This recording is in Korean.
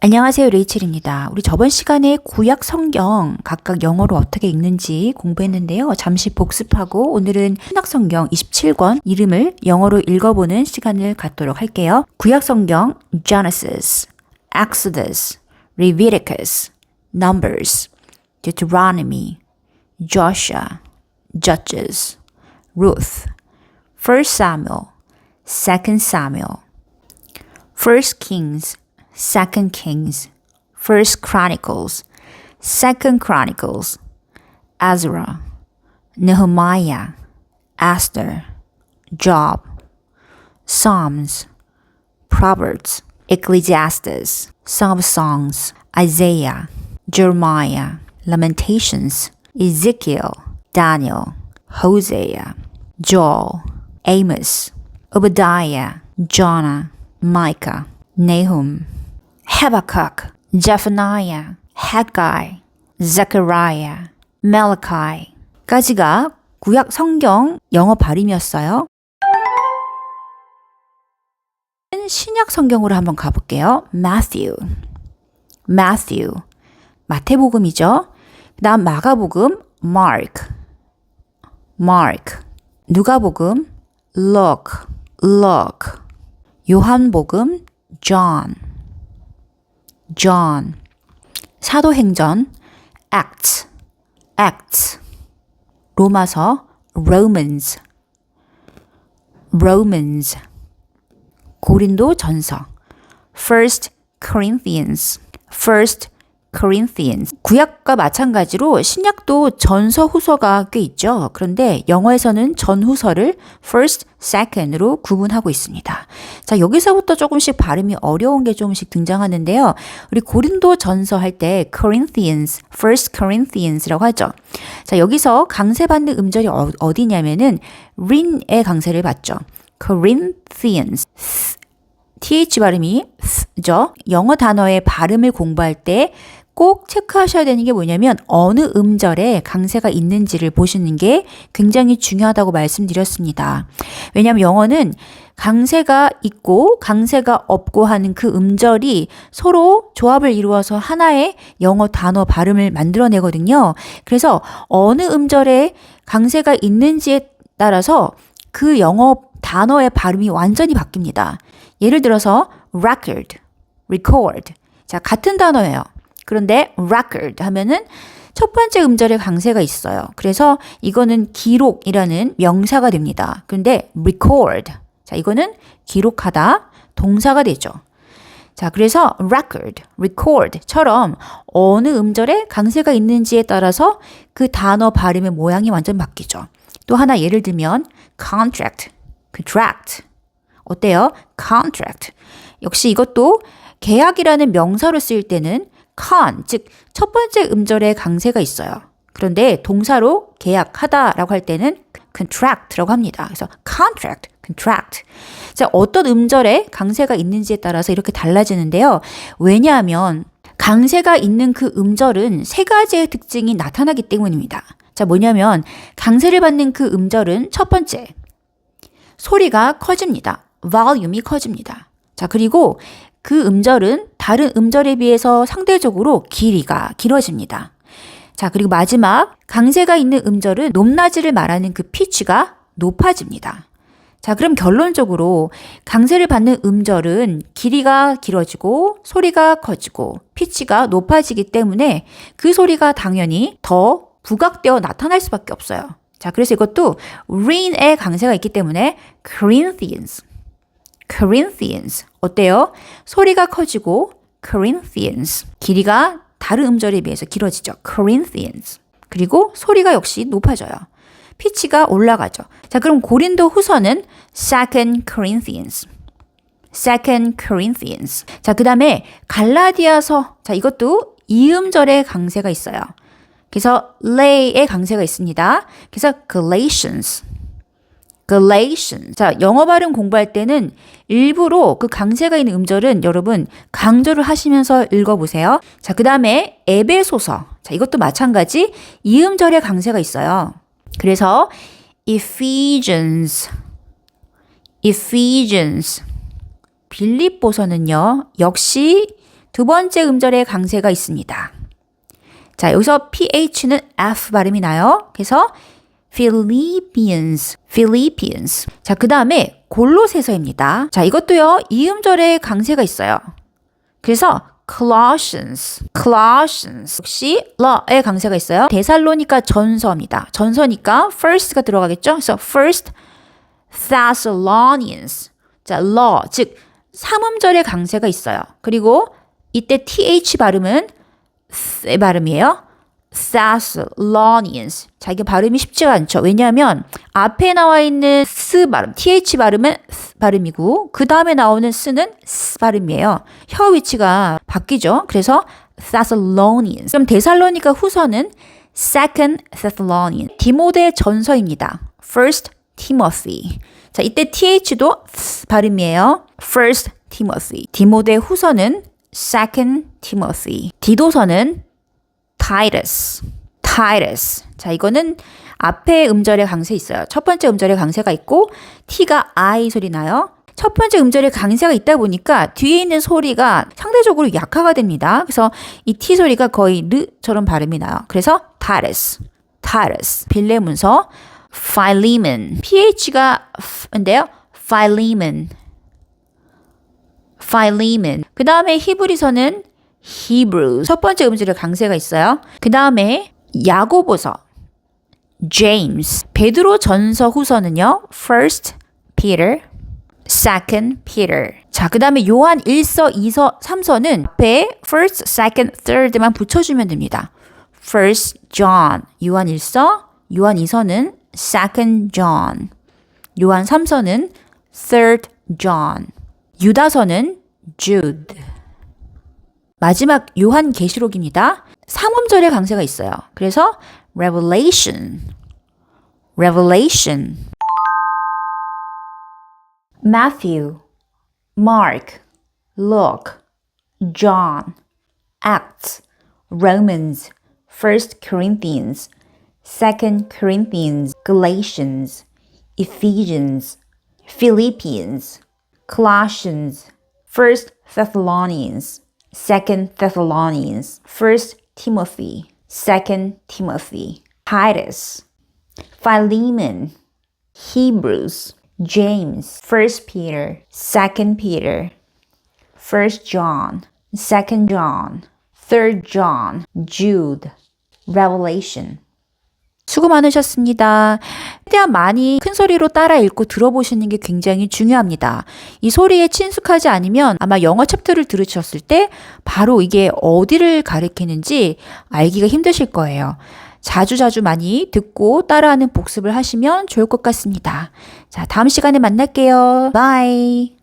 안녕하세요, 레이첼입니다. 우리 저번 시간에 구약 성경 각각 영어로 어떻게 읽는지 공부했는데요. 잠시 복습하고 오늘은 신약 성경 27권 이름을 영어로 읽어보는 시간을 갖도록 할게요. 구약 성경 Genesis, Exodus, Leviticus, Numbers, Deuteronomy, Joshua, Judges, Ruth, 1 Samuel, 2 Samuel, 1 Kings, 2 Kings, 1 Chronicles, 2 Chronicles, Ezra, Nehemiah, Esther, Job, Psalms, Proverbs, Ecclesiastes, Song of Songs, Isaiah, Jeremiah, Lamentations, Ezekiel, Daniel, Hosea, Joel, Amos, Obadiah, Jonah, Micah, Nahum, Habakkuk, Zephaniah, Haggai, Zechariah, Malachi까지가 구약 성경 영어 발음이었어요. 신약 성경으로 한번 가볼게요. Matthew, 마태복음이죠. 그 다음 마가복음, Mark, 누가복음, Luke, 요한복음, John, 사도행전, Acts, 로마서, Romans, 고린도 전서, First Corinthians. 구약과 마찬가지로 신약도 전서 후서가 꽤 있죠. 그런데 영어에서는 전후서를 first, second으로 구분하고 있습니다. 자, 여기서부터 조금씩 발음이 어려운 게 조금씩 등장하는데요. 우리 고린도 전서 할 때 Corinthians, first Corinthians라고 하죠. 자, 여기서 강세받는 음절이 어디냐면은 rin의 강세를 받죠. Corinthians. th 발음이 죠. 영어 단어의 발음을 공부할 때 꼭 체크하셔야 되는 게 뭐냐면 어느 음절에 강세가 있는지를 보시는 게 굉장히 중요하다고 말씀드렸습니다. 왜냐하면 영어는 강세가 있고 강세가 없고 하는 그 음절이 서로 조합을 이루어서 하나의 영어 단어 발음을 만들어내거든요. 그래서 어느 음절에 강세가 있는지에 따라서 그 영어 단어의 발음이 완전히 바뀝니다. 예를 들어서 record. 자, 같은 단어예요. 그런데 record 하면은 첫 번째 음절에 강세가 있어요. 그래서 이거는 기록이라는 명사가 됩니다. 그런데 record. 자, 이거는 기록하다 동사가 되죠. 자, 그래서 record처럼 어느 음절에 강세가 있는지에 따라서 그 단어 발음의 모양이 완전 바뀌죠. 또 하나 예를 들면 contract. 어때요? contract. 역시 이것도 계약이라는 명사로 쓰일 때는 즉 첫 번째 음절에 강세가 있어요. 그런데 동사로 계약하다라고 할 때는 contract라고 합니다. 그래서 contract. 자, 어떤 음절에 강세가 있는지에 따라서 이렇게 달라지는데요. 왜냐하면 강세가 있는 그 음절은 세 가지의 특징이 나타나기 때문입니다. 자, 뭐냐면 강세를 받는 그 음절은 첫 번째, 소리가 커집니다. 볼륨이 커집니다. 자, 그리고 그 음절은 다른 음절에 비해서 상대적으로 길이가 길어집니다. 자, 그리고 마지막 강세가 있는 음절은 높낮이를 말하는 그 피치가 높아집니다. 자, 그럼 결론적으로 강세를 받는 음절은 길이가 길어지고 소리가 커지고 피치가 높아지기 때문에 그 소리가 당연히 더 부각되어 나타날 수밖에 없어요. 자, 그래서 이것도 rin의 강세가 있기 때문에 Corinthians. 어때요? 소리가 커지고 Corinthians. 길이가 다른 음절에 비해서 길어지죠. Corinthians. 그리고 소리가 역시 높아져요. 피치가 올라가죠. 자, 그럼 고린도 후서는 2 Corinthians. 자, 그 다음에 갈라디아서. 자, 이것도 이음절에 강세가 있어요. 그래서 lay의 강세가 있습니다. 그래서 Galatians. 자, 영어 발음 공부할 때는 일부러 그 강세가 있는 음절은 여러분 강조를 하시면서 읽어보세요. 자, 그 다음에 에베소서. 자, 이것도 마찬가지 이음절에 강세가 있어요. 그래서 Ephesians. 빌립보서는요, 역시 두 번째 음절에 강세가 있습니다. 자, 여기서 ph는 f 발음이 나요. 그래서 Philippians. 자, 그 다음에 골로새서입니다. 자, 이것도요, 이 음절에 강세가 있어요. 그래서 Colossians. 역시 러에 강세가 있어요. 데살로니가 전서입니다. 전서니까 first가 들어가겠죠? 그래서 first Thessalonians. 자, 러, 즉 3음절에 강세가 있어요. 그리고 이때 th 발음은 의 발음이에요. Thessalonians. 자, 이게 발음이 쉽지가 않죠. 왜냐하면 앞에 나와 있는 스 발음, th 발음은 발음이고 그 다음에 나오는 스는 스 발음이에요. 혀 위치가 바뀌죠. 그래서 Thessalonians. 그럼 데살로니가 후서는 Second Thessalonians. 디모데 전서입니다. First Timothy. 자, 이때 th도 발음이에요. First Timothy. 디모데 후서는 Second Timothy. 디도서는 Titus. 자, 이거는 앞에 음절에 강세 있어요. 첫 번째 음절에 강세가 있고 T가 I 소리 나요. 첫 번째 음절에 강세가 있다 보니까 뒤에 있는 소리가 상대적으로 약화가 됩니다. 그래서 이 T 소리가 거의 르처럼 발음이 나요. 그래서 Titus. 빌레 문서 Philemon. PH가 F인데요. Philemon. 그 다음에 히브리서는 Hebrews. 첫 번째 음절에 강세가 있어요. 그 다음에 야고보서 James. 베드로 전서 후서는요. First Peter, Second Peter. 자, 그 다음에 요한 1서, 2서, 3서는 앞에 First, Second, Third만 붙여주면 됩니다. First John. 요한 1서, 요한 2서는 Second John. 요한 3서는 Third John. 유다서는 Jude. 마지막 요한 계시록입니다. 3음절에 강세가 있어요. 그래서 Revelation. Matthew, Mark, Luke, John, Acts, Romans, 1 Corinthians, 2 Corinthians, Galatians, Ephesians, Philippians, Colossians, 1 Thessalonians, 2 Thessalonians, 1 Timothy, 2 Timothy, Titus, Philemon, Hebrews, James, 1 Peter, 2 Peter, 1 John, 2 John, 3 John, Jude, Revelation. 수고 많으셨습니다. 최대한 많이 큰 소리로 따라 읽고 들어보시는 게 굉장히 중요합니다. 이 소리에 친숙하지 않으면 아마 영어 챕터를 들으셨을 때 바로 이게 어디를 가리키는지 알기가 힘드실 거예요. 자주 많이 듣고 따라하는 복습을 하시면 좋을 것 같습니다. 자, 다음 시간에 만날게요. 바이.